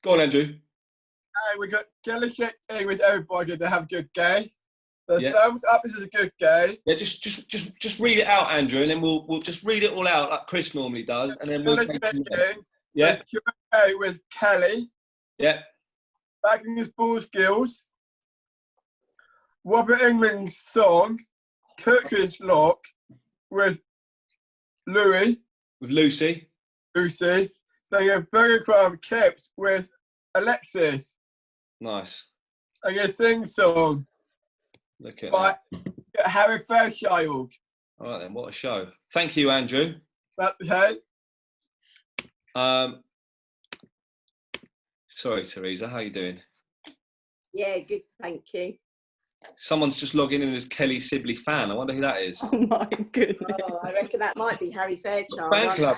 Go on, Andrew. We got Kelly Sibley with everybody to have a good day. The Yeah. thumbs up is a good day. Yeah, just read it out, Andrew, and then we'll just read it all out like Chris normally does, and then we'll take it from there. Yeah. Q&A with Kelly. Yeah. Backing his ball skills. Robert England's song, Cookery Lock, with Louis. With Luci. Luci. Then a Burger Club Kept with Alexis. Nice. And a sing song. Look at by that. Harry Fairchild. All right then, what a show. Thank you, Andrew. That's okay. Sorry, Teresa, how you doing? Yeah, good, thank you. Someone's just logging in as Kelly Sibley fan. I wonder who that is. Oh my goodness. Oh, I reckon that might be Harry Fairchild. Fan club.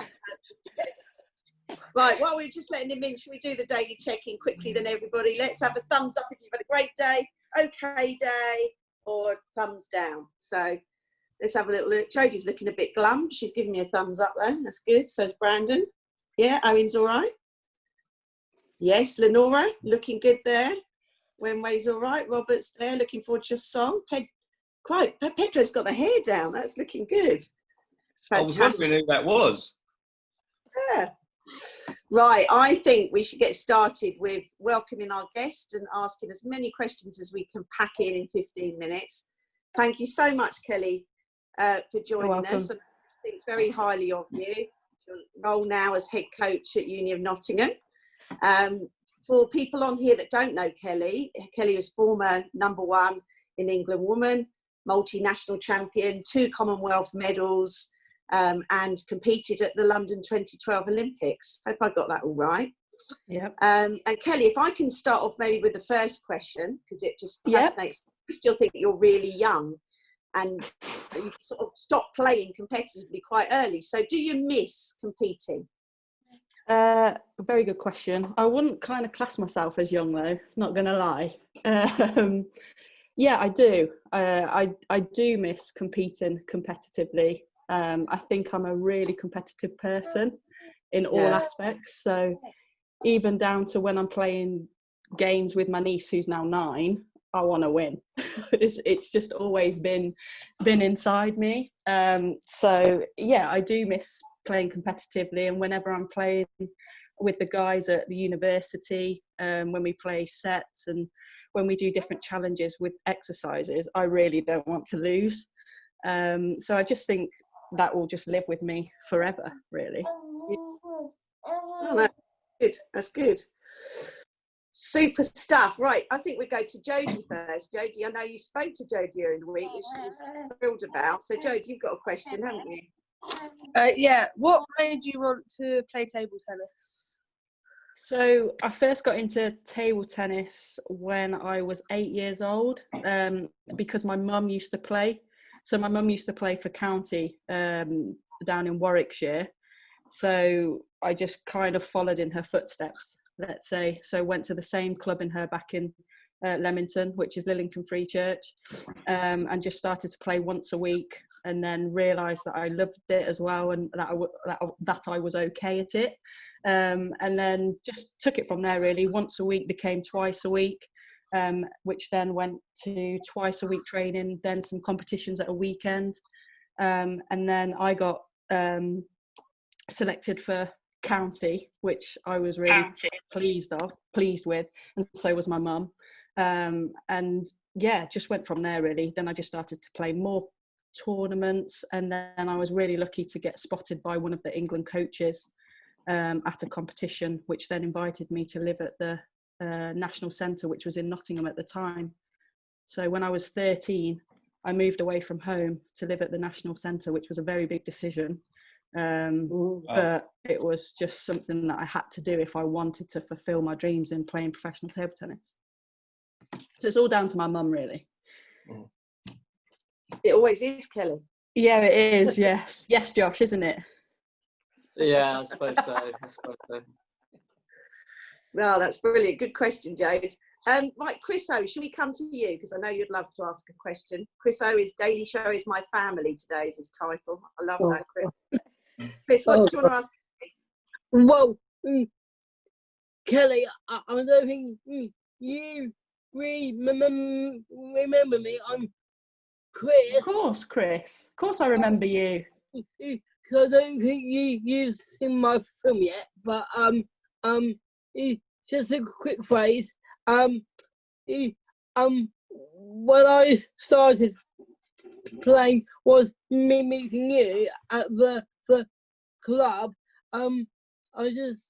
Right, while we're just letting him in, should we do the daily check-in quickly then, everybody? Let's have a thumbs up if you've had a great day, okay day, or thumbs down. So let's have a little look. Jodie's looking a bit glum. She's giving me a thumbs up though. That's good. So's Brandon. Yeah, Owen's all right. Yes, Lenora, looking good there. Wenway's all right. Robert's there, looking forward to your song. Pedro's got the hair down. That's looking good. Fantastic. I was wondering who that was. Yeah. Right, I think we should get started with welcoming our guest and asking as many questions as we can pack in 15 minutes. Thank you so much, Kelly, for joining us. I think very highly of you. Your role now as head coach at Uni of Nottingham. For people on here that don't know Kelly, Kelly was former #1 in England woman, multinational champion, 2 Commonwealth medals, and competed at the London 2012 Olympics. Hope I got that all right. Yep. And Kelly, if I can start off maybe with the first question, because it just fascinates me. I still think you're really young and you sort of stopped playing competitively quite early. So do you miss competing? Very good question. I wouldn't kind of class myself as young though, not gonna lie. Yeah, I do. I do miss competing competitively. I think I'm a really competitive person in all aspects. So even down to when I'm playing games with my niece who's now 9, I want to win. It's just always been inside me. So yeah, I do miss playing competitively, and whenever I'm playing with the guys at the university, when we play sets and when we do different challenges with exercises, I really don't want to lose. So I just think that will just live with me forever, really. Oh, that's good. That's good. Super stuff. Right, I think we go to Jodie first. Jodie, I know you spoke to Jodie earlier in the week, which she was thrilled about. So Jodie, you've got a question, haven't you? Yeah. What made you want to play table tennis? So I first got into table tennis when I was 8 years old, because my mum used to play. So my mum used to play for county down in Warwickshire. So I just kind of followed in her footsteps, let's say. So went to the same club in her back in Leamington, which is Lillington Free Church, and just started to play once a week, and then realised that I loved it as well, and that I was okay at it. And then just took it from there, really. Once a week became twice a week. Which then went to twice a week training, then some competitions at a weekend. And then I got selected for county, which I was really pleased with, and so was my mum. And yeah, just went from there, really. Then I just started to play more tournaments, and then I was really lucky to get spotted by one of the England coaches at a competition, which then invited me to live at the National Centre, which was in Nottingham at the time. So when I was 13, I moved away from home to live at the National Centre, which was a very big decision. But it was just something that I had to do if I wanted to fulfil my dreams in playing professional table tennis. So it's all down to my mum, really. It always is, Kelly. Yeah, it is. Yes. Yes, Josh, isn't it? Yeah, I suppose so. Well, that's brilliant. Good question, Jade. Right, Chris O, should we come to you? Because I know you'd love to ask a question. Chris O is Daily Show is My Family today is his title. I love that, Chris. Chris, what do you want to ask? Whoa. Kelly, I don't think you really remember me. I'm Chris. Of course, Chris. Of course I remember you. Because I don't think you've seen my film yet, but just a quick phrase. When I started playing was me meeting you at the club. I just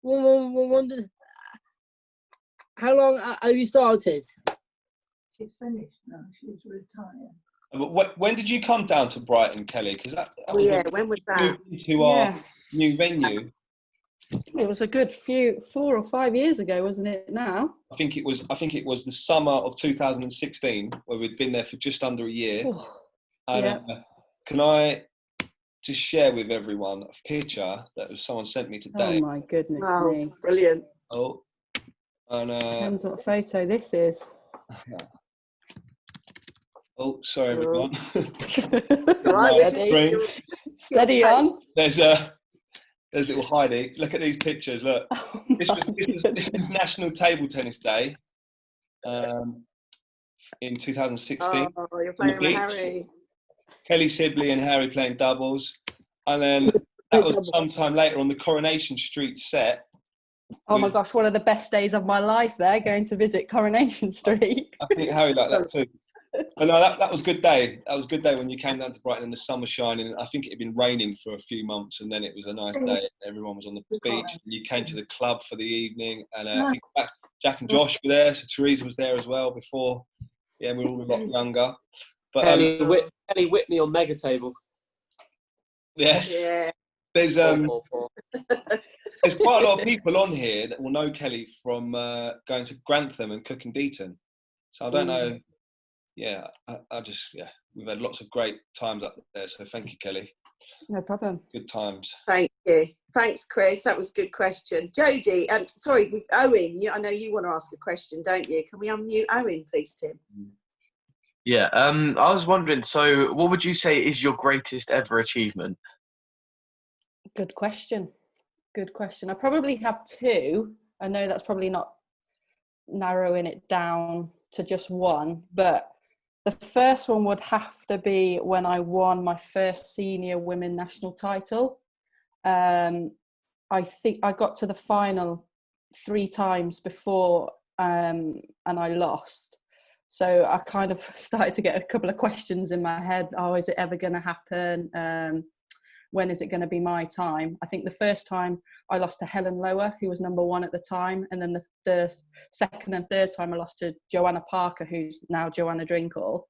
wondered how long have you started? She's finished now. She's retired. But when did you come down to Brighton, Kelly? Because that was when was that? To our new venue. It was a good 4 or 5 years ago, wasn't it? Now I think it was the summer of 2016, where we'd been there for just under a year. And can I just share with everyone a picture that someone sent me today? Oh my goodness me! Brilliant. Oh, and Depends what photo this is. oh, sorry everyone. Right, Steady on. There's little Heidi. Look at these pictures. Look, this is National Table Tennis Day in 2016. Oh, you're playing with Harry. Kelly Sibley and Harry playing doubles, and then that was sometime later on the Coronation Street set. Oh my gosh, one of the best days of my life there, going to visit Coronation Street. I think Harry liked that too. But no, that was a good day. That was a good day when you came down to Brighton and the sun was shining. I think it had been raining for a few months, and then it was a nice day. Everyone was on the beach. And you came to the club for the evening, and I think Jack and Josh were there, so Teresa was there as well before. Yeah, we were all a lot younger. But Kelly Whitney on Mega Table. Yes. Yeah. There's there's quite a lot of people on here that will know Kelly from going to Grantham and Cook and Deaton. So I don't know. Yeah, I just we've had lots of great times up there. So thank you, Kelly. No problem. Good times. Thank you. Thanks, Chris. That was a good question. Jodie, sorry, Owen. I know you want to ask a question, don't you? Can we unmute Owen, please, Tim? Yeah, I was wondering, so what would you say is your greatest ever achievement? Good question. Good question. I probably have two. I know that's probably not narrowing it down to just one, but the first one would have to be when I won my first senior women national title. I think I got to the final 3 times before and I lost. So I kind of started to get a couple of questions in my head. Oh, is it ever going to happen? When is it going to be my time? I think the first time I lost to Helen Lower, who was number 1 at the time. And then the second and third time I lost to Joanna Parker, who's now Joanna Drinkle.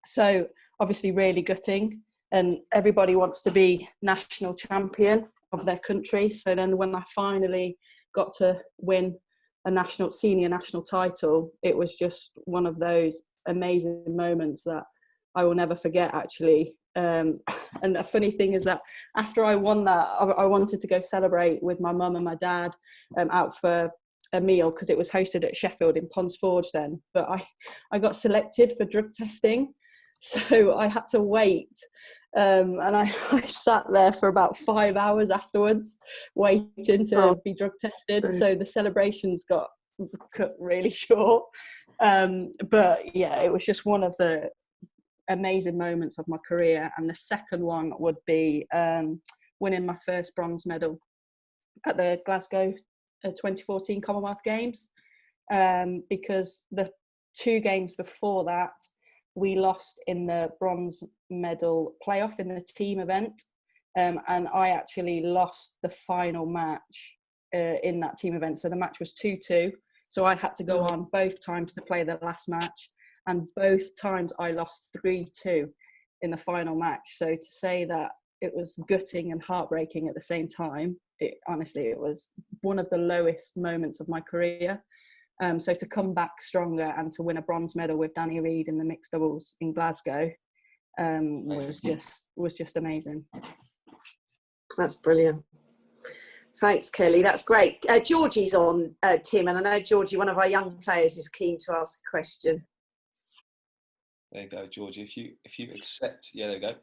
So obviously really gutting. And everybody wants to be national champion of their country. So then when I finally got to win a senior national title, it was just one of those amazing moments that I will never forget, actually. And the funny thing is that after I won that, I wanted to go celebrate with my mum and my dad out for a meal, because it was hosted at Sheffield in Ponds Forge then. But I got selected for drug testing, so I had to wait. And I sat there for about 5 hours afterwards, waiting to be drug tested. So the celebrations got cut really short. But yeah, it was just one of the amazing moments of my career. And the second one would be winning my first bronze medal at the Glasgow 2014 Commonwealth Games, because the 2 games before that we lost in the bronze medal playoff in the team event, and I actually lost the final match in that team event. So the match was 2-2, so I had to go on both times to play the last match, and both times I lost 3-2 in the final match. So to say that it was gutting and heartbreaking at the same time, honestly, it was one of the lowest moments of my career. So to come back stronger and to win a bronze medal with Danny Reid in the mixed doubles in Glasgow was just amazing. That's brilliant. Thanks, Kelly. That's great. Georgie's on, Tim, and I know Georgie, one of our young players, is keen to ask a question. There you go, Georgie. If you accept, yeah, there you go.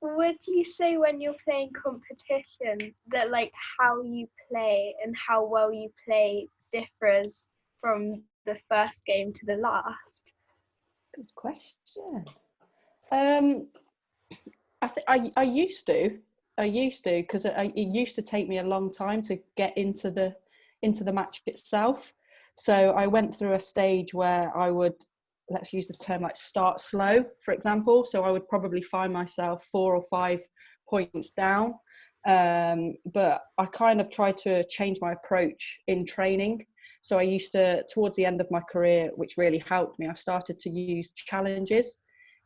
would you say when you're playing competition that like how you play and how well you play differs from the first game to the last? Good question. I used to because it used to take me a long time to get into the match itself. So I went through a stage where I would, let's use the term like start slow, for example. So I would probably find myself 4 or 5 points down. But I kind of tried to change my approach in training. So I used to, towards the end of my career, which really helped me, I started to use challenges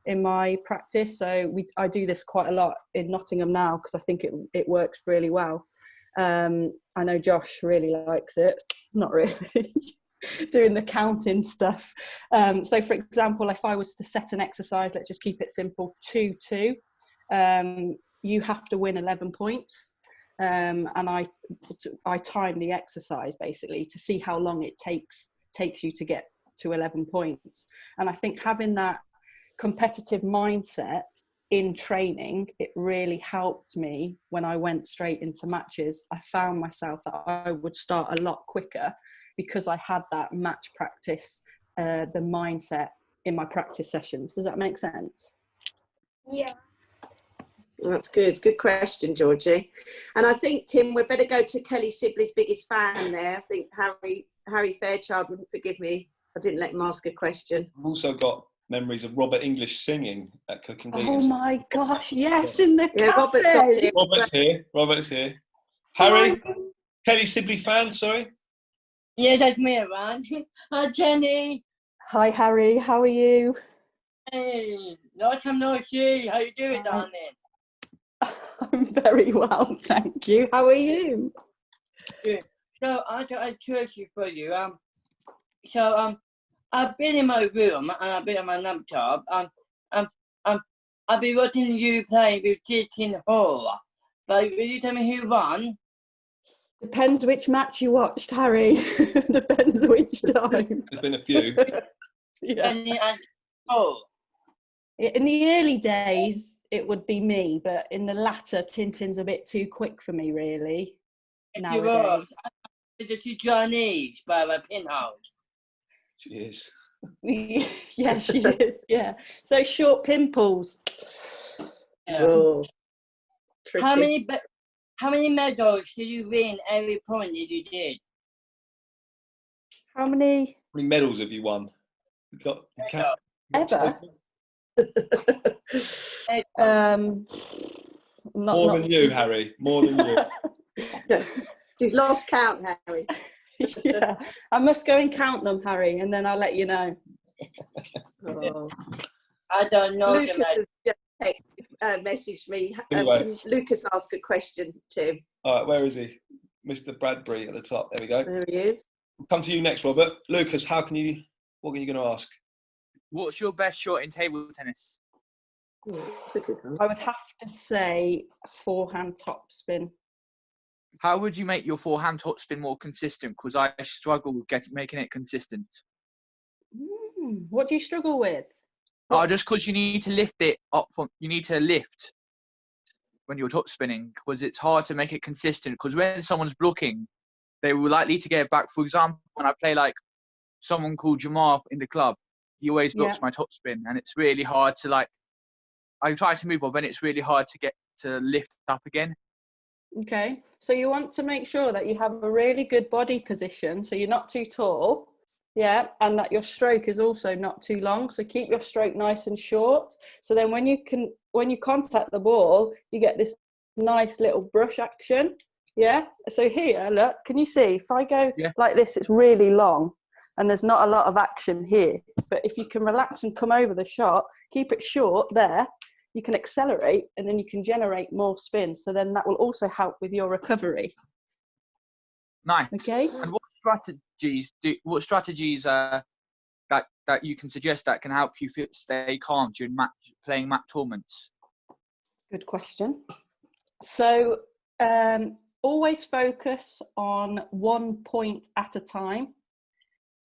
in my practice. So I do this quite a lot in Nottingham now because I think it works really well. I know Josh really likes it. Not really. Doing the counting stuff. So for example, if I was to set an exercise, let's just keep it simple, 2-2, you have to win 11 points. And I time the exercise basically to see how long it takes you to get to 11 points. And I think having that competitive mindset in training, it really helped me when I went straight into matches. I found myself that I would start a lot quicker because I had that match practice, the mindset in my practice sessions. Does that make sense? Yeah. That's good. Good question, Georgie. And I think, Tim, we better go to Kelly Sibley's biggest fan there. I think Harry Fairchild wouldn't forgive me. I didn't let him ask a question. I've also got memories of Robert English singing at Cooking Beans. Oh my gosh, yes, in the Yeah, cafe. Robert's here. Harry, Kelly Sibley fan, sorry. Yeah, that's me around. Hi, Jenny. Hi, Harry. How are you? Hey, long time no see. How you doing, darling? I'm very well, thank you. How are you? Good. So I got a question for you. I've been in my room and I've been on my laptop. I've been watching you play with Teaching Hall. But will you tell me who won? Depends which match you watched, Harry. Depends which time. There's been a few. Yeah. Oh. In the early days, it would be me, but in the latter, Tintin's a bit too quick for me, really. Nowadays. Does she Chinese by a pinhole? She is. Yeah, she is. Yeah. So short pimples. Yeah. Oh, tricky. How many medals did you win every point that you did? How many medals have you won? ever? More than you, Harry. More than you. You've lost count, Harry. Yeah, I must go and count them, Harry, and then I'll let you know. Oh. I don't know. Lucas has just messaged me. Anyway. Can Lucas ask a question, Tim? All right, where is he? Mr. Bradbury at the top. There we go. There he is. We'll come to you next, Robert. Lucas, what are you going to ask? What's your best shot in table tennis? I would have to say forehand topspin. How would you make your forehand topspin more consistent? Because I struggle with making it consistent. What do you struggle with? Just because you need to lift it up. You need to lift when you're top spinning because it's hard to make it consistent. Because when someone's blocking, they were likely to get it back. For example, when I play like someone called Jamar in the club, he always blocks my top spin, and it's really hard to like. I try to move off, and it's really hard to get to lift up again. Okay, so you want to make sure that you have a really good body position, so you're not too tall, yeah, and that your stroke is also not too long. So keep your stroke nice and short. So then when you contact the ball, you get this nice little brush action, yeah. So here, look, can you see? If I go like this, it's really long, and there's not a lot of action here. But if you can relax and come over the shot, keep it short there. You can accelerate and then you can generate more spin. So then that will also help with your recovery. Nice. Okay. And what strategies that you can suggest that can help you stay calm during playing match tournaments? Good question. So always focus on 1 point at a time.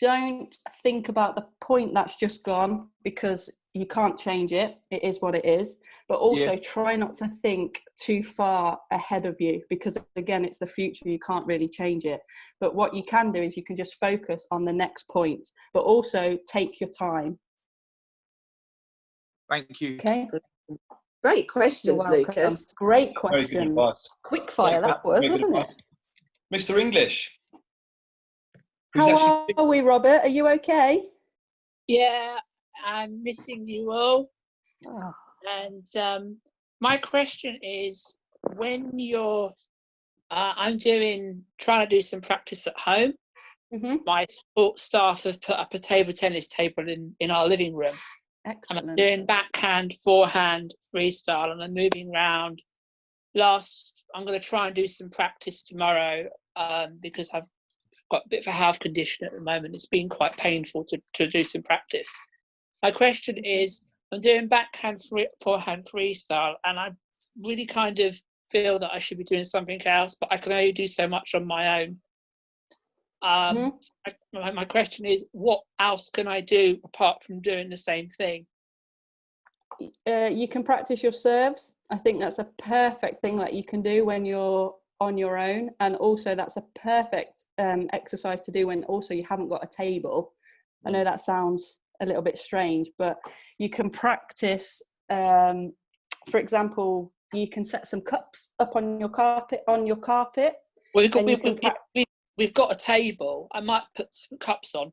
Don't think about the point that's just gone because you can't change it. It is what it is. But also try not to think too far ahead of you, because again, it's the future. You can't really change it. But what you can do is you can just focus on the next point, but also take your time. Thank you. Okay. Great questions, Lucas. Great questions. Quick fire that was, wasn't it? Mr. English. How are we, Robert? Are you okay? Yeah, I'm missing you all. Oh. And my question is, when you're, I'm trying to do some practice at home. Mm-hmm. My sports staff have put up a table tennis table in our living room. Excellent. And I'm doing backhand, forehand, freestyle, and I'm moving around. I'm going to try and do some practice tomorrow because I've got a bit of a health condition at the moment. It's been quite painful to do some practice. My question is, I'm doing backhand, forehand, freestyle, and I really kind of feel that I should be doing something else, but I can only do so much on my own. My question is, what else can I do apart from doing the same thing? You can practice your serves. I think that's a perfect thing that you can do when you're on your own, and also that's a perfect exercise to do when also you haven't got a table. I know that sounds a little bit strange, but you can practice. For example, you can set some cups up on your carpet. We've got a table. I might put some cups on.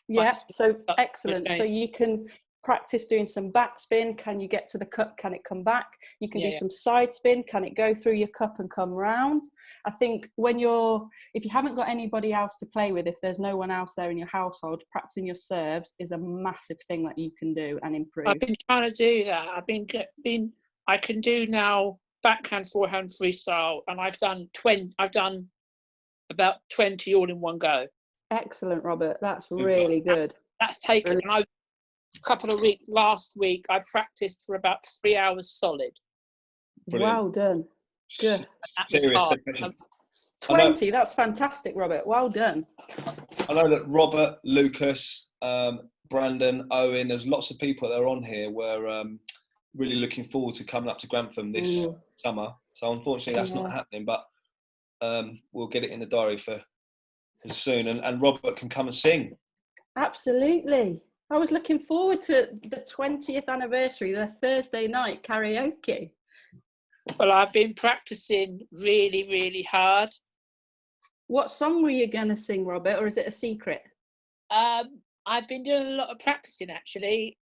Yeah, so excellent. So you can practice doing some backspin. Can you get to the cup? Can it come back? You can do some side spin. Can it go through your cup and come round? I think if you haven't got anybody else to play with, if there's no one else there in your household, practicing your serves is a massive thing that you can do and improve. I've been trying to do that. I can do now backhand, forehand, freestyle, and I've done about 20 all in one go. Excellent, Robert. That's really good. That's taken. And last week, I practiced for about 3 hours solid. Brilliant. Well done. Good. That was hard. 20, that's fantastic, Robert. Well done. I know that Robert, Lucas, Brandon, Owen, there's lots of people that are on here. We're really looking forward to coming up to Grantham this summer. So unfortunately, that's not happening, but we'll get it in the diary for soon. And Robert can come and sing. Absolutely. I was looking forward to the 20th anniversary, the Thursday night karaoke. Well, I've been practicing really, really hard. What song were you going to sing, Robert, or is it a secret? I've been doing a lot of practicing, actually.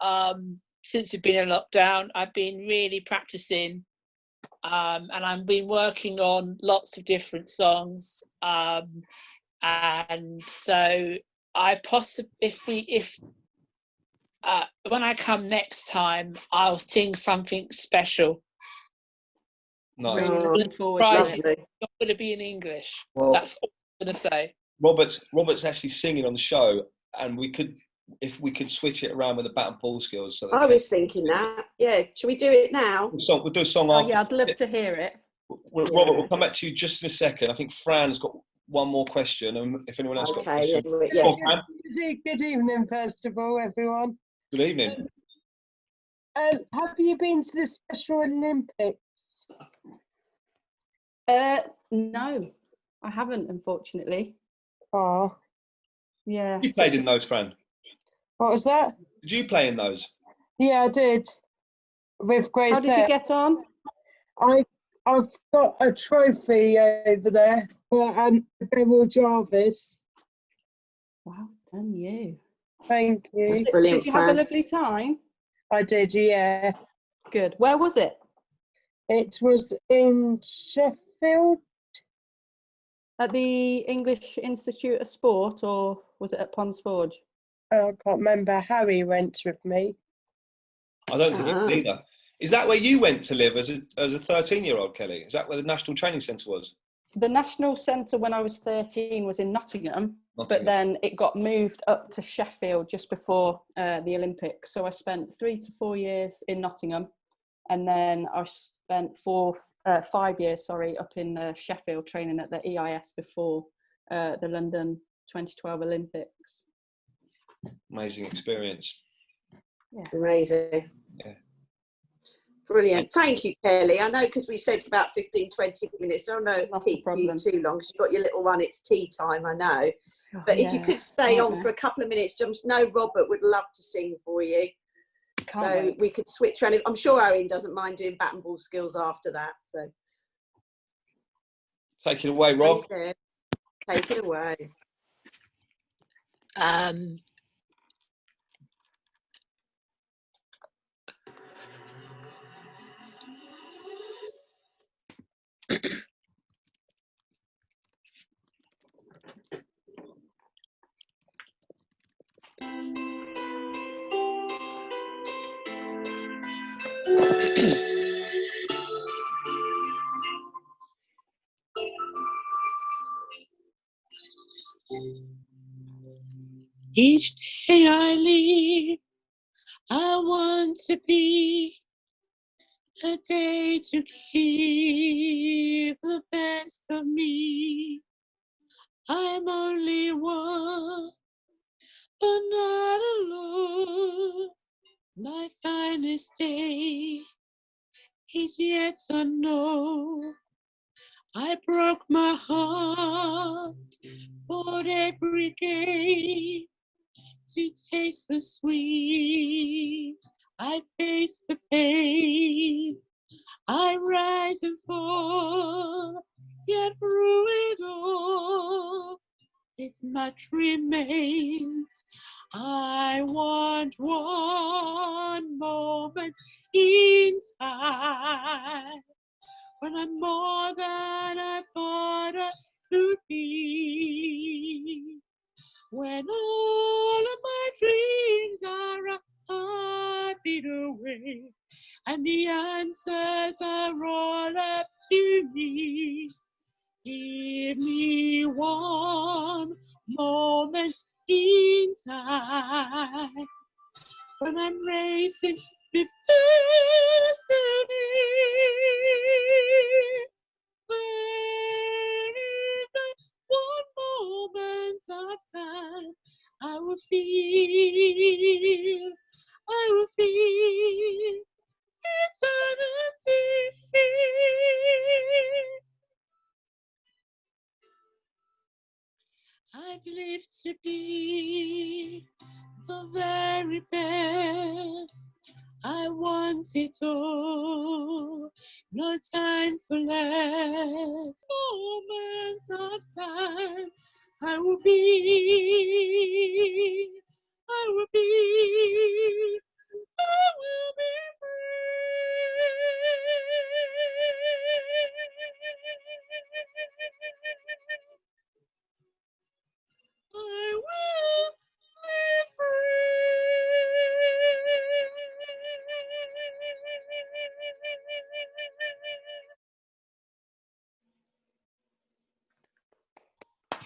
Since we've been in lockdown, I've been really practicing. And I've been working on lots of different songs. And so when I come next time, I'll sing something special. Nice. Really looking forward to it. It's not going to be in English. Well, that's all I'm going to say. Robert's actually singing on the show, and if we could switch it around with the bat and ball skills. So I was thinking that. Yeah, should we do it now? We'll do a song after. Yeah, I'd love to hear it. Robert, we'll come back to you just in a second. I think Fran's got one more question, and if anyone else got a question. Good evening, first of all, everyone. Good evening. Have you been to the Special Olympics? No, I haven't, unfortunately. Oh. Yeah. You played in those, Fran? What was that? Did you play in those? Yeah, I did. With Grace. How did you get on? I've got a trophy over there for Beryl Jarvis. Well done, you. Thank you. That's brilliant, did you have a lovely time? I did, yeah. Good. Where was it? It was in Sheffield. At the English Institute of Sport, or was it at Ponds Forge? I can't remember. Harry went with me. I don't think you did either. Is that where you went to live as a 13-year-old, Kelly? Is that where the National Training Centre was? The National Centre when I was 13 was in Nottingham, but then it got moved up to Sheffield just before the Olympics. So I spent 3 to 4 years in Nottingham, and then I spent 5 years, up in Sheffield training at the EIS before the London 2012 Olympics. Amazing experience. Yeah. Amazing. Yeah. Brilliant. Thank you, Kelly. I know because we said about 15, 20 minutes. Don't know keep you too long because you've got your little one. It's tea time, I know. But if you could stay on for a couple of minutes, just know Robert would love to sing for you. So we could switch around. I'm sure Owen doesn't mind doing bat and ball skills after that. So take it away, Rob. Take it away. Each day I live, I want to be a day to give the best of me. I'm only one, but not alone. My finest day is yet unknown. I broke my heart, fought every day to taste the sweet. I face the pain. I rise and fall, yet through it all, this much remains. I want one moment in time when I'm more than I thought I could be. When all of my dreams are a heartbeat away, and the answers are all up to me. Give me one moment in time when I'm racing with destiny. When one moment of time I will feel eternity. I've lived to be the very best. I want it all, no time for less. Moments of time I will be free. I will be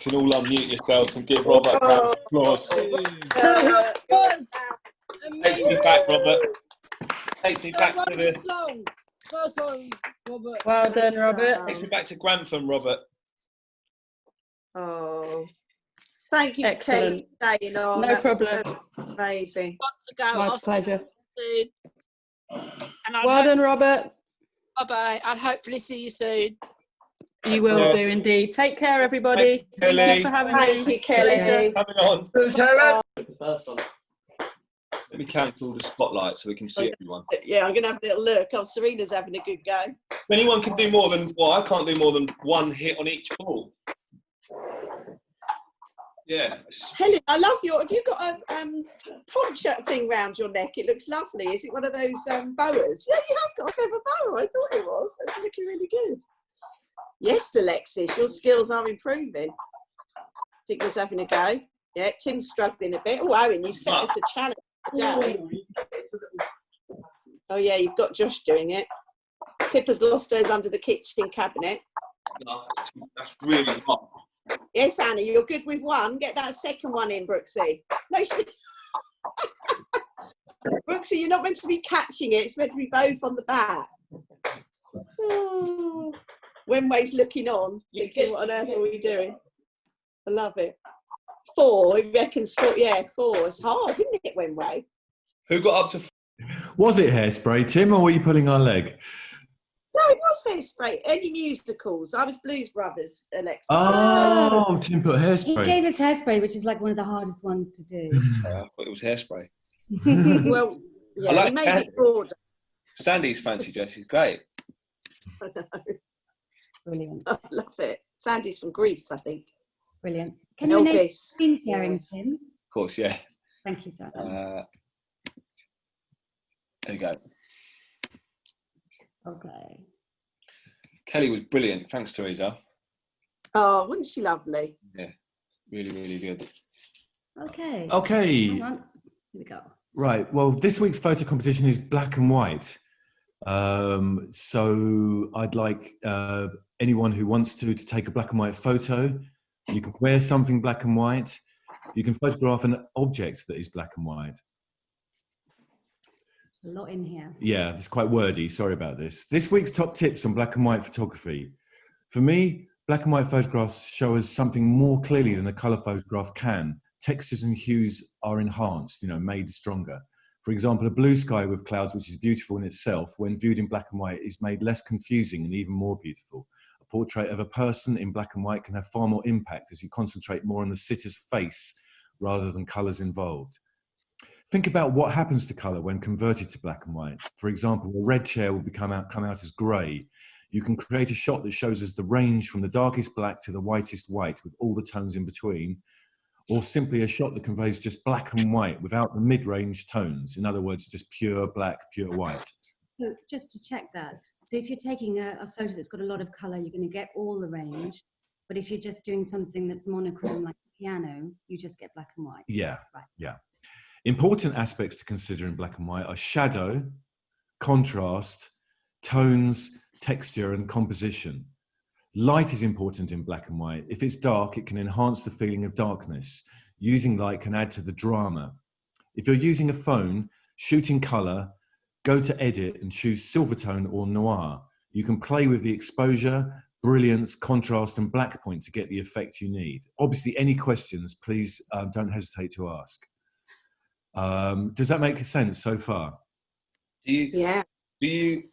You can all unmute yourselves and give Robert a round of applause. Takes me back, Robert. Takes me back to the. Well done, Robert. Takes me back to Grantham, Robert. Oh, thank you, Excellent. Kelly, for staying on. No That was problem. amazing. Got to go. My I'll see pleasure. you soon. And Well done, Robert. Bye-bye. I'll hopefully see you soon. You will do indeed. Take care, everybody. Thank you, Thank you for having me. Thank you, Kelly. Coming on. The first one. Let me cancel the spotlight so we can see everyone. Yeah, I'm going to have a little look. Oh, Serena's having a good go. If anyone can do more than, well, I can't do more than one hit on each ball. Yeah. Helen, I love your. Have you got a poncho thing round your neck? It looks lovely. Is it one of those boas? Yeah, you have got a feather boa. I thought it was. That's looking really good. Yes, Alexis, your skills are improving. Tigger's having a go. Yeah, Tim's struggling a bit. Oh, Owen, you've set us a challenge today. Oh, yeah, you've got Josh doing it. Pippa's lost hers under the kitchen cabinet. That's really hot. Yes, Anna, you're good with one. Get that second one in, Brooksy. No, Brooksy, you're not meant to be catching it. It's meant to be both on the back. Oh. Wenway's looking on, thinking, what on earth are we doing? I love it. 4, he reckons 4. Yeah, 4. It's hard, isn't it, Wenway? Who got up to? Was it Hairspray, Tim, or were you pulling our leg? No, it was Hairspray. Any musicals? I was Blues Brothers, Alexis. Oh, Tim put He Hairspray. gave us Hairspray, which is like one of the hardest ones to do. I thought it was Hairspray. Well, yeah, I like he made it broader. Sandy's fancy dress is great. I know. Brilliant. I love it. Sandy's from Greece, I think. Brilliant. Can you name Elvis. screen sharing, Tim? Of course, yeah. Thank you, Tim. There you go. Okay. Kelly was brilliant. Thanks, Teresa. Oh, wasn't she lovely? Yeah, really, really good. Okay. Okay. Hang on. Here we go. Right. Well, this week's photo competition is black and white. So I'd like anyone who wants to take a black and white photo. You can wear something black and white. You can photograph an object that is black and white. There's a lot in here. Yeah, it's quite wordy. Sorry about this. This week's top tips on black and white photography. For me, black and white photographs show us something more clearly than a colour photograph can. Textures and hues are enhanced, made stronger. For example, a blue sky with clouds, which is beautiful in itself, when viewed in black and white, is made less confusing and even more beautiful. A portrait of a person in black and white can have far more impact as you concentrate more on the sitter's face rather than colours involved. Think about what happens to colour when converted to black and white. For example, a red chair will come out as grey. You can create a shot that shows us the range from the darkest black to the whitest white with all the tones in between, or simply a shot that conveys just black and white without the mid-range tones. In other words, just pure black, pure white. So just to check that, so if you're taking a photo that's got a lot of colour, you're going to get all the range. But if you're just doing something that's monochrome like a piano, you just get black and white. Yeah, right. Yeah. Important aspects to consider in black and white are shadow, contrast, tones, texture, and composition. Light is important in black and white. If it's dark, it can enhance the feeling of darkness. Using light can add to the drama. If you're using a phone, shoot in colour, go to edit and choose silvertone or noir. You can play with the exposure, brilliance, contrast, and black point to get the effect you need. Obviously, any questions, please don't hesitate to ask. Does that make sense so far? Do you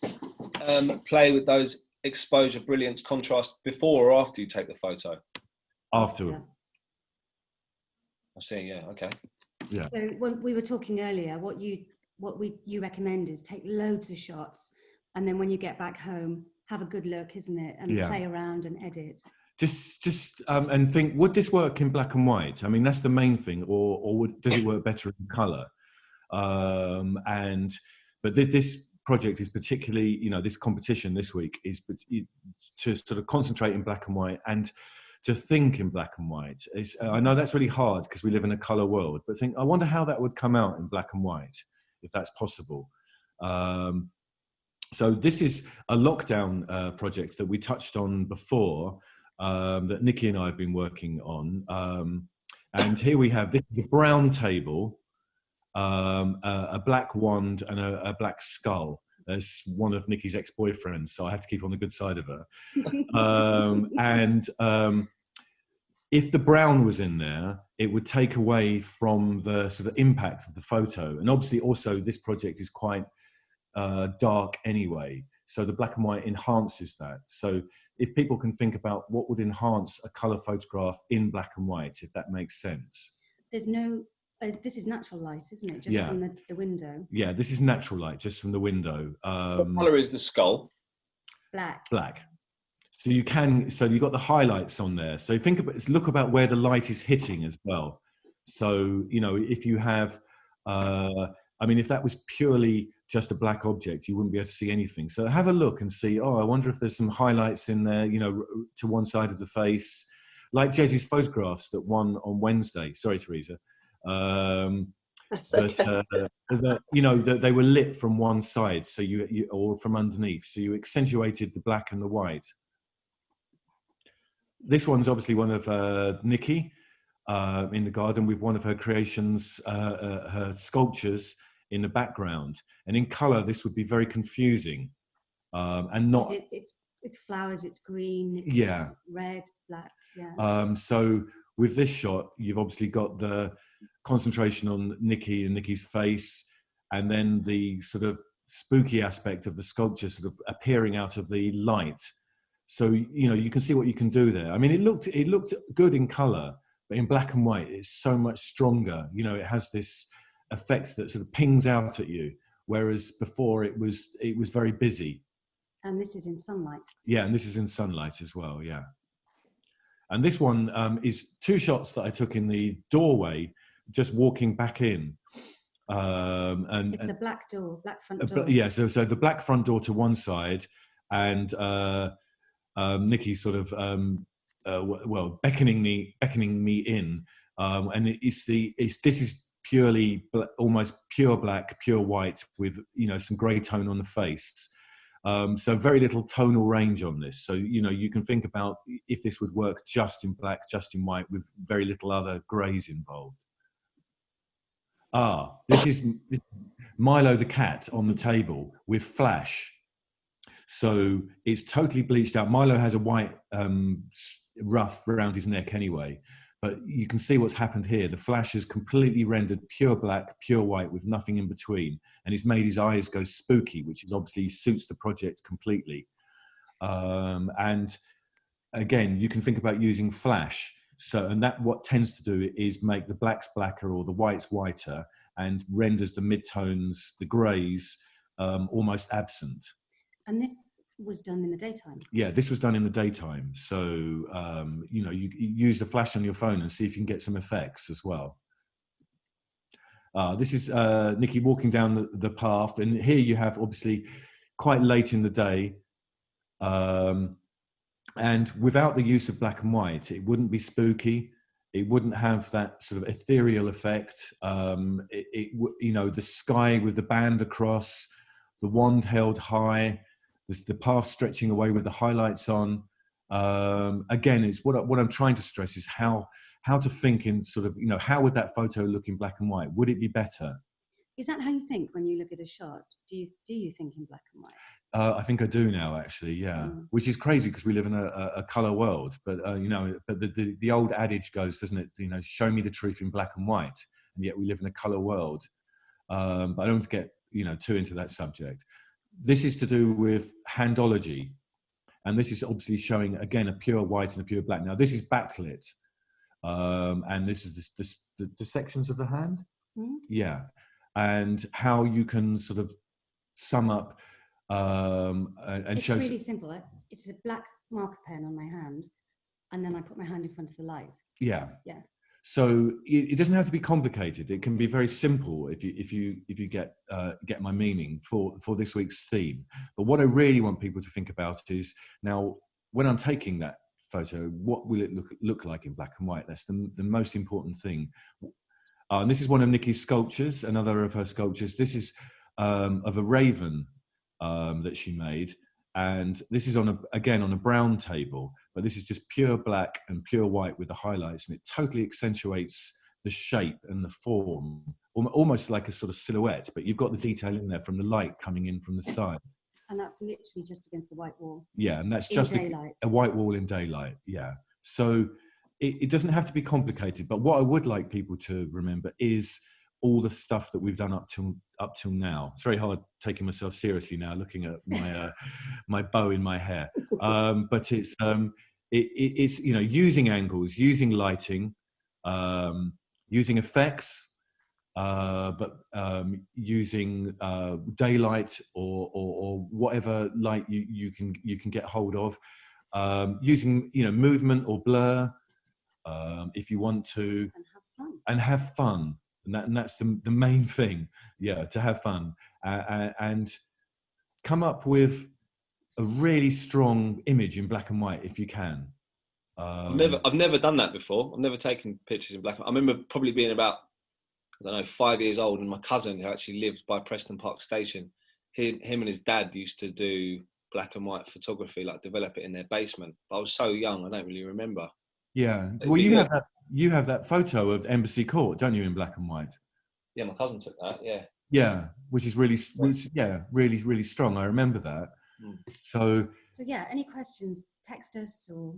play with those exposure, brilliance, contrast before or after you take the photo? After. I see. Yeah. Okay. Yeah. So when we were talking earlier, what you recommend is take loads of shots, and then when you get back home, have a good look, isn't it? And play around and edit. Just and think, would this work in black and white? I mean, that's the main thing, or does it work better in colour? But this project is particularly, this competition this week is to sort of concentrate in black and white and to think in black and white. I know that's really hard because we live in a colour world, but I wonder how that would come out in black and white, if that's possible. So this is a lockdown project that we touched on before, that Nikki and I have been working on. And here we have, this is a brown table, a black wand and a black skull. There's one of Nikki's ex-boyfriends, so I have to keep on the good side of her. If the brown was in there, it would take away from the sort of impact of the photo. And obviously also this project is quite dark anyway, so the black and white enhances that. So if people can think about what would enhance a colour photograph in black and white, if that makes sense. There's no, this is natural light, isn't it? Just from the window. Yeah, this is natural light, just from the window. What colour is the skull? Black. Black. So you've got the highlights on there. So look about where the light is hitting as well. So, if you have, if that was purely just a black object, you wouldn't be able to see anything. So have a look and see, I wonder if there's some highlights in there, to one side of the face, like Jessie's photographs that won on Wednesday. Sorry, Teresa. They were lit from one side, so or from underneath, so you accentuated the black and the white. This one's obviously one of Nikki in the garden with one of her creations, her sculptures in the background, and in colour this would be very confusing and not. It's flowers. It's green. It's red, black. Yeah. So with this shot, you've obviously got the concentration on Nikki and Nikki's face, and then the sort of spooky aspect of the sculpture sort of appearing out of the light. So, you know, you can see what you can do there. I mean, it looked good in color, but in black and white, it's so much stronger. You know, it has this effect that sort of pings out at you, whereas before it was very busy. And this is in sunlight. Yeah, and this is in sunlight as well, yeah. And this one is 2 shots that I took in the doorway, just walking back in. It's a black door, black front door. Yeah, so the black front door to one side, and Nikki sort of beckoning me in, and this is purely almost pure black, pure white with, you know, some grey tone on the face. So very little tonal range on this. So, you know, you can think about if this would work just in black, just in white, with very little other greys involved. This is Milo the cat on the table with flash. So it's totally bleached out. Milo has a white ruff around his neck anyway, but you can see what's happened here. The flash has completely rendered pure black, pure white with nothing in between, and it's made his eyes go spooky, which is obviously suits the project completely. And again, you can think about using flash. So, and that what tends to do is make the blacks blacker or the whites whiter, and renders the midtones, the greys, almost absent. And this was done in the daytime? Yeah, this was done in the daytime. So, you know, you use the flash on your phone and see if you can get some effects as well. This is Nikki walking down the path, and here you have obviously quite late in the day. And without the use of black and white, it wouldn't be spooky. It wouldn't have that sort of ethereal effect. You know, the sky with the band across, the wand held high, the path stretching away with the highlights on. Again, it's what I'm trying to stress is how to think in sort of, you know, how would that photo look in black and white? Would it be better? Is that how you think when you look at a shot? Do you think in black and white? I think I do now, actually, yeah. Which is crazy because we live in a colour world. But, you know, but the old adage goes, doesn't it, you know, show me the truth in black and white. And yet we live in a colour world. But I don't want to get, you know, too into that subject. This is to do with handology. And this is obviously showing, again, a pure white and a pure black. Now, this is backlit. And this is the sections of the hand. Yeah. And how you can sort of sum up and it's show. It's really simple. It's a black marker pen on my hand, and then I put my hand in front of the light. Yeah. Yeah. So it doesn't have to be complicated. It can be very simple if you get my meaning for this week's theme. But what I really want people to think about is, now when I'm taking that photo, what will it look like in black and white? That's the most important thing. And this is one of Nikki's sculptures, another of her sculptures. This is of a raven that she made. And this is again on a brown table, but this is just pure black and pure white with the highlights, and it totally accentuates the shape and the form, almost like a sort of silhouette, but you've got the detail in there from the light coming in from the side. And that's literally just against the white wall. Yeah, and that's just a white wall in daylight, yeah. So it doesn't have to be complicated, but what I would like people to remember is all the stuff that we've done up till now. It's very hard taking myself seriously now, looking at my my bow in my hair. But it's you know, using angles, using lighting, using effects, but using daylight or whatever light you can get hold of, using, you know, movement or blur if you want to, and have fun. And that's the main thing, yeah, to have fun and come up with a really strong image in black and white if you can. I've never done that before. I've never taken pictures in black and white. I remember probably being about, I don't know, 5 years old, and my cousin who actually lived by Preston Park Station, him and his dad used to do black and white photography, like develop it in their basement. But I was so young, I don't really remember. Yeah, well, you have that photo of Embassy Court, don't you, in black and white? Yeah, my cousin took that. Yeah. Yeah, which is really really strong. I remember that. So yeah, any questions? Text us or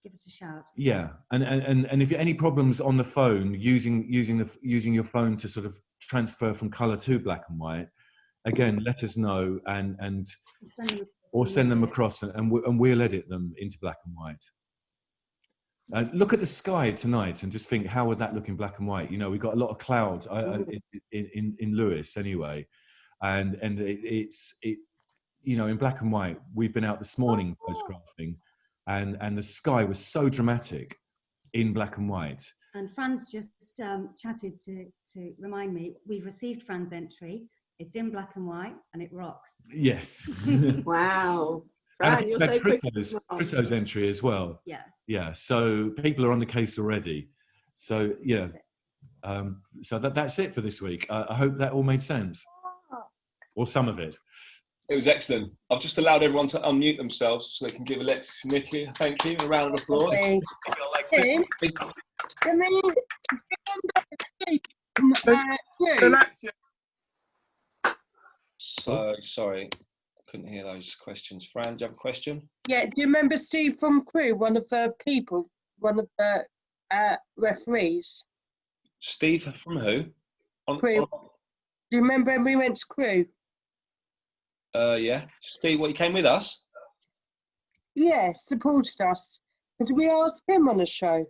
give us a shout. Yeah, and if you any problems on the phone using your phone to sort of transfer from colour to black and white, again, let us know and or send them across, and we'll edit them into black and white. Look at the sky tonight and just think, how would that look in black and white? You know, we've got a lot of clouds in Lewis anyway, and it's you know, in black and white. We've been out this morning photographing, and the sky was so dramatic in black and white. And Fran's just chatted to remind me, we've received Fran's entry. It's in black and white and it rocks. Yes. Wow. Fran, you're so quick. Christo's entry as well. Yeah. Yeah. So people are on the case already. So yeah. So that's it for this week. I hope that all made sense, or some of it. It was excellent. I've just allowed everyone to unmute themselves so they can give Alexis and Nikki a thank you, a round of applause. Okay. Alexis. So sorry, I couldn't hear those questions. Fran, do you have a question? Yeah, do you remember Steve from Crew, one of the people, one of the referees? Steve from who? Crew. Do you remember when we went to Crew? Yeah. Steve, what, he came with us? Yeah, supported us. Did we ask him on a show?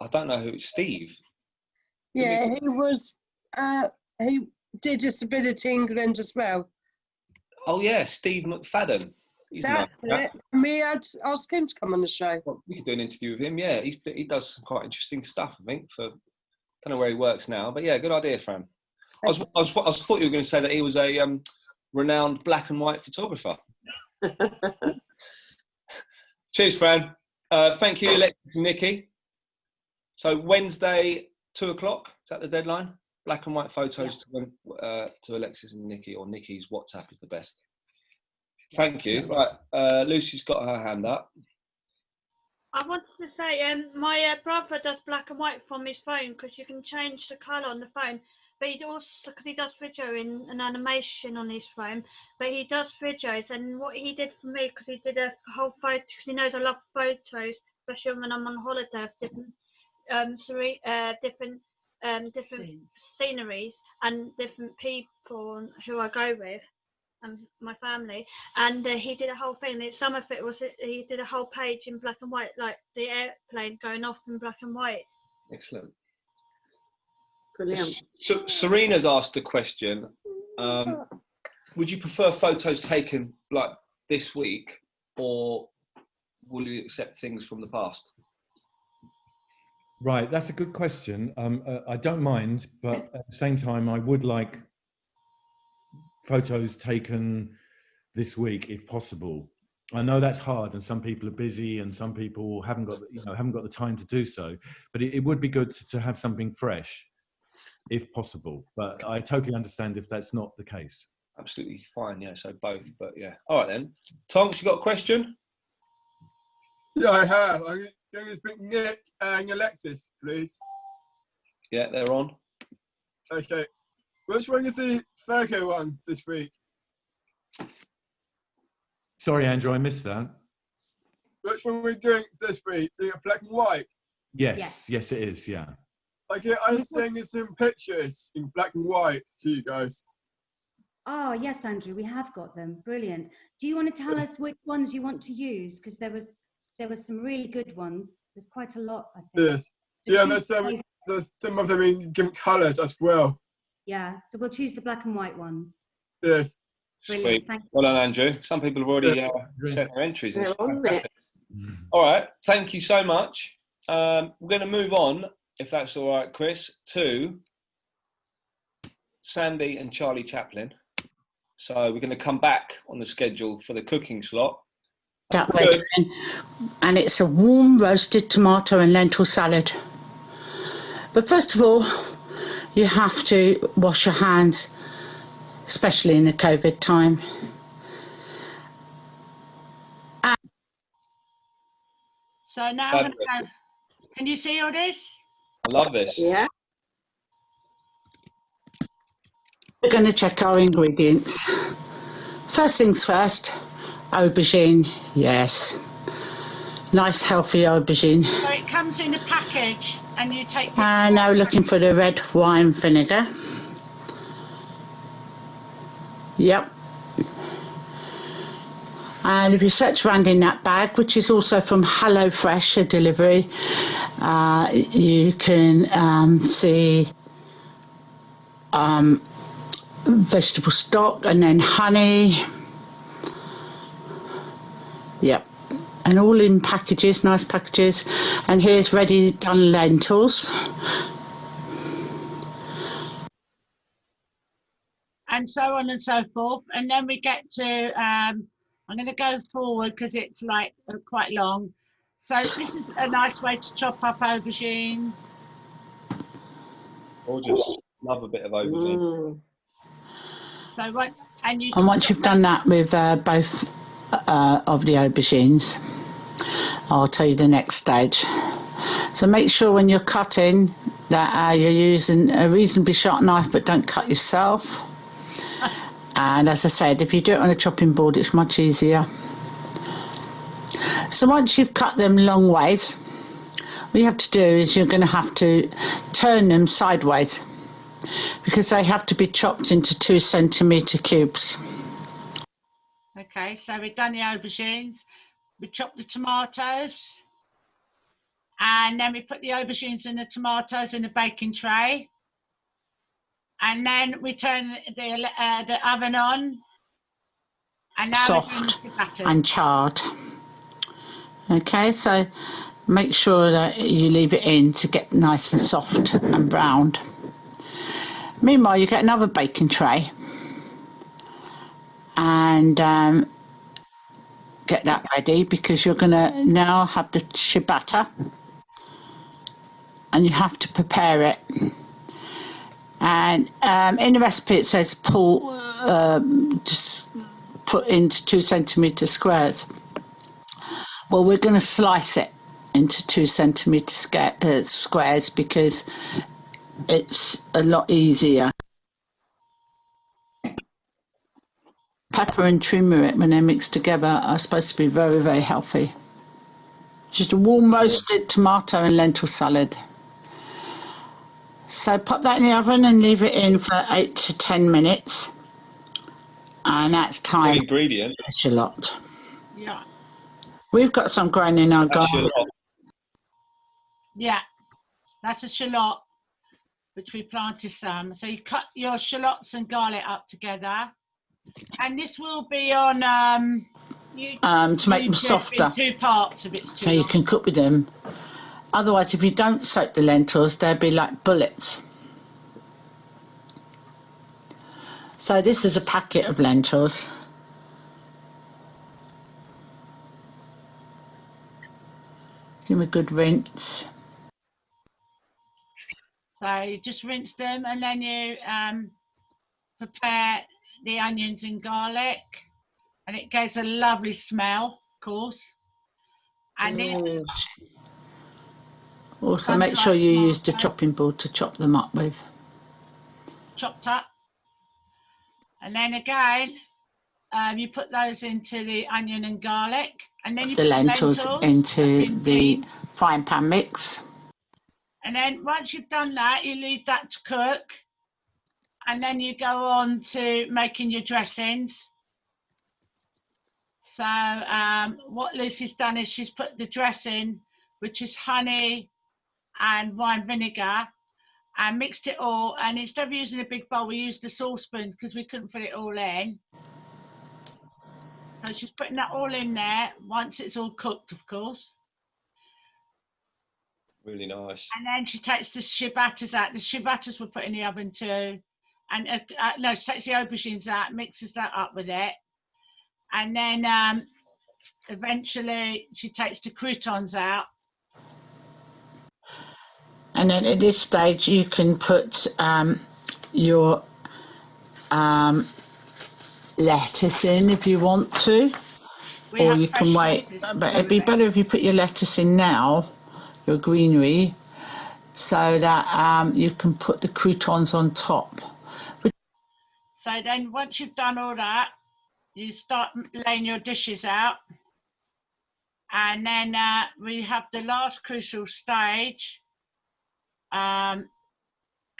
I don't know who it's Steve. Yeah, he was, he did Disability England as well. Oh yeah, Steve McFadden. That's it. We had asked him to come on the show. Well, we could do an interview with him. Yeah, he does some quite interesting stuff. I think don't know where he works now, but yeah, good idea, Fran. I thought you were going to say that he was a renowned black and white photographer. Cheers, Fran. Thank you, Alexis and Nikki. So Wednesday, 2:00. Is that the deadline? Black and white photos to Alexis and Nikki, or Nikki's WhatsApp is the best. Thank you. Right, Lucy's got her hand up. I wanted to say, my brother does black and white from his phone because you can change the colour on the phone. But he also, because he does video in an animation on his phone, but he does videos. And what he did for me, because he did a whole photo, because he knows I love photos, especially when I'm on holiday of different, different sceneries and different people who I go with, and my family. And he did a whole thing. Some of it was he did a whole page in black and white, like the airplane going off in black and white. Excellent. Brilliant. So Serena's asked a question. Would you prefer photos taken like this week, or will you accept things from the past? Right, that's a good question. I don't mind, but at the same time, I would like photos taken this week if possible. I know that's hard, and some people are busy, and some people haven't got the time to do so. But it would be good to have something fresh, if possible. But I totally understand if that's not the case. Absolutely fine. Yeah. So both. But yeah. All right then. Tonks, you got a question? Yeah, I have. I'm going to speak Nick and Alexis, please. Yeah, they're on. Okay. Which one is the Virgo one this week? Sorry, Andrew, I missed that. Which one are we doing this week? Doing a black and white? Yes, yes, it is, yeah. Okay, I'm sending some pictures in black and white to you guys. Oh, yes, Andrew, we have got them. Brilliant. Do you want to tell us which ones you want to use? Because there was some really good ones. There's quite a lot, I think. Yes. Yeah, there's some of them in different colours as well. Yeah, so we'll choose the black and white ones. Yes. Brilliant. Sweet. Well done, Andrew. Some people have already sent their entries. All right. Thank you so much. We're going to move on, if that's all right, Chris, to Sandy and Charlie Chaplin. So we're going to come back on the schedule for the cooking slot. That way, and it's a warm roasted tomato and lentil salad. But first of all, you have to wash your hands, especially in the COVID time. So now I'm going to go. Can you see all this? I love this. Yeah. We're going to check our ingredients. First things first, aubergine, yes. Nice healthy aubergine. So it comes in a package and you take it. And now we're looking for the red wine vinegar. Yep. And if you search around in that bag, which is also from HelloFresh, a delivery, you can see vegetable stock and then honey. Yep. And all in packages, nice packages. And here's ready done lentils. And so on and so forth. And then we get to, I'm going to go forward because it's like quite long. So this is a nice way to chop up aubergines. Gorgeous. Love a bit of aubergine. So what? And once you've done that with both of the aubergines, I'll tell you the next stage. So make sure when you're cutting that you're using a reasonably sharp knife, but don't cut yourself. And as I said, if you do it on a chopping board, it's much easier. So once you've cut them long ways, what you have to do is you're going to have to turn them sideways because they have to be chopped into 2 centimetre cubes. Okay, so we've done the aubergines, we chopped the tomatoes, and then we put the aubergines and the tomatoes in a baking tray. And then we turn the oven on. And now Soft and charred. Okay, so make sure that you leave it in to get nice and soft and browned. Meanwhile, you get another baking tray and get that ready because you're going to now have the ciabatta and you have to prepare it. And in the recipe it says just put into 2 centimetre squares. Well, we're going to slice it into 2 centimetre squares because it's a lot easier. Pepper and turmeric, when they're mixed together, are supposed to be very, very healthy. Just a warm roasted tomato and lentil salad. So pop that in the oven and leave it in for 8 to 10 minutes. And that's time. Good ingredient. For shallot. Yeah. We've got some growing in our garden. Yeah, that's a shallot, which we planted some. So you cut your shallots and garlic up together. And this will be on to make them softer. 2 parts of it. So you can cook with them. Otherwise, if you don't soak the lentils, they'll be like bullets. So this is a packet of lentils. Give them a good rinse. So you just rinse them and then you prepare the onions and garlic, and it gives a lovely smell, of course. And then also make sure you use the chopping board to chop them up with. Chopped up. And then again, you put those into the onion and garlic, and then you the put lentils into the frying pan mix. And then once you've done that, you leave that to cook, and then you go on to making your dressings. So what Lucy's done is she's put the dressing, which is honey and wine vinegar, and mixed it all. And instead of using a big bowl, we used a saucepan because we couldn't fit it all in. So she's putting that all in there once it's all cooked, of course. Really nice. And then she takes the ciabattas out. The ciabattas were put in the oven too. And no, she takes the aubergines out, mixes that up with it. And then eventually she takes the croutons out. And then at this stage you can put your lettuce in if you want to, or you can wait. But it'd be better if you put your lettuce in now, your greenery, so that you can put the croutons on top. So then once you've done all that, you start laying your dishes out. And then we have the last crucial stage,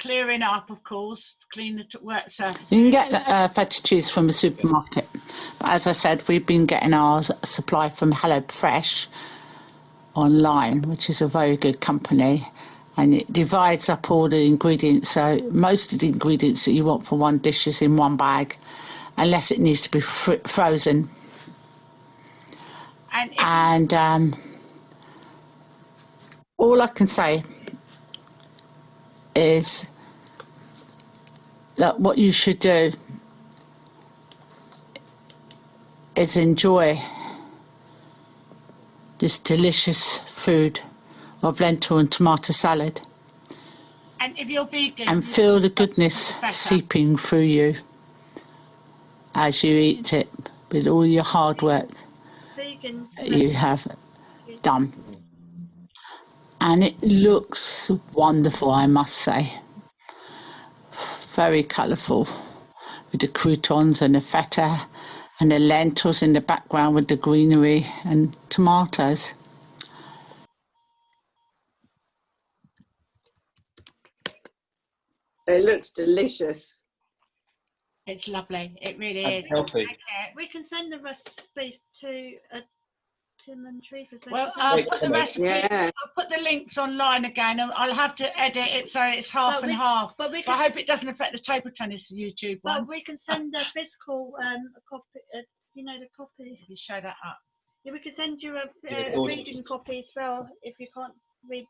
clearing up, of course, clean the wet surface. You can get feta cheese from the supermarket. But as I said, we've been getting our supply from Hello Fresh online, which is a very good company. And it divides up all the ingredients. So most of the ingredients that you want for one dish is in one bag, unless it needs to be frozen. And all I can say is that what you should do is enjoy this delicious food of lentil and tomato salad. And if you're vegan, and feel the goodness seeping through you as you eat it with all your hard work you have done. And it looks wonderful, I must say. Very colourful, with the croutons and the feta and the lentils in the background with the greenery and tomatoes. It looks delicious. It's lovely. It really And is. healthy. We can send the recipes to Tim and Teresa. So Well, I'll put the recipe. I'll put the links online again, and I'll have to edit it so it's half and half. But I hope it doesn't affect the table tennis YouTube ones. But we can send a physical a copy. You know, the copy. You show that up. Yeah, we can send you Yeah, a reading copy as well if you can't read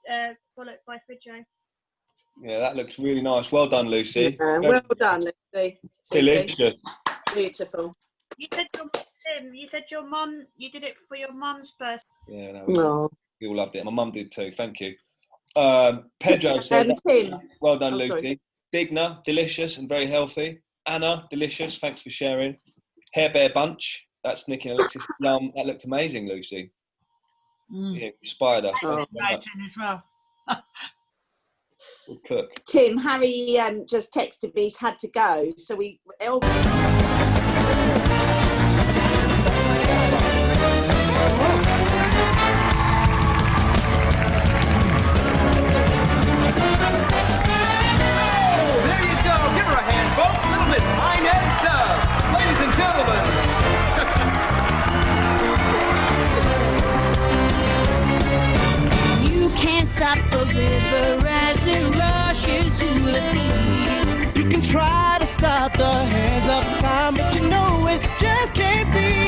follow it by video. Yeah, that looks really nice. Well done, Lucy. Yeah, well done, Lucy. Delicious. Beautiful. You said Tim. You said your mum. You did it for your mum's birthday. Yeah, No. We all loved it. My mum did too. Thank you. Pedro said, Tim. well done, Oh, Lucy. sorry. Digna, delicious and very healthy. Anna, delicious. Thanks for sharing. Hair Bear Bunch. That's Nick and Alexis. Yum. That looked amazing, Lucy. Yeah, inspired us. Writing as well. Good cook. Tim, Harry just texted me he's had to go, so we. There you go. Give her a hand, folks. Little Miss Inez Stubbs. Ladies and gentlemen. You can't stop the river as it rushes to the sea. You can try to stop the hands of time, but you know it just can't be.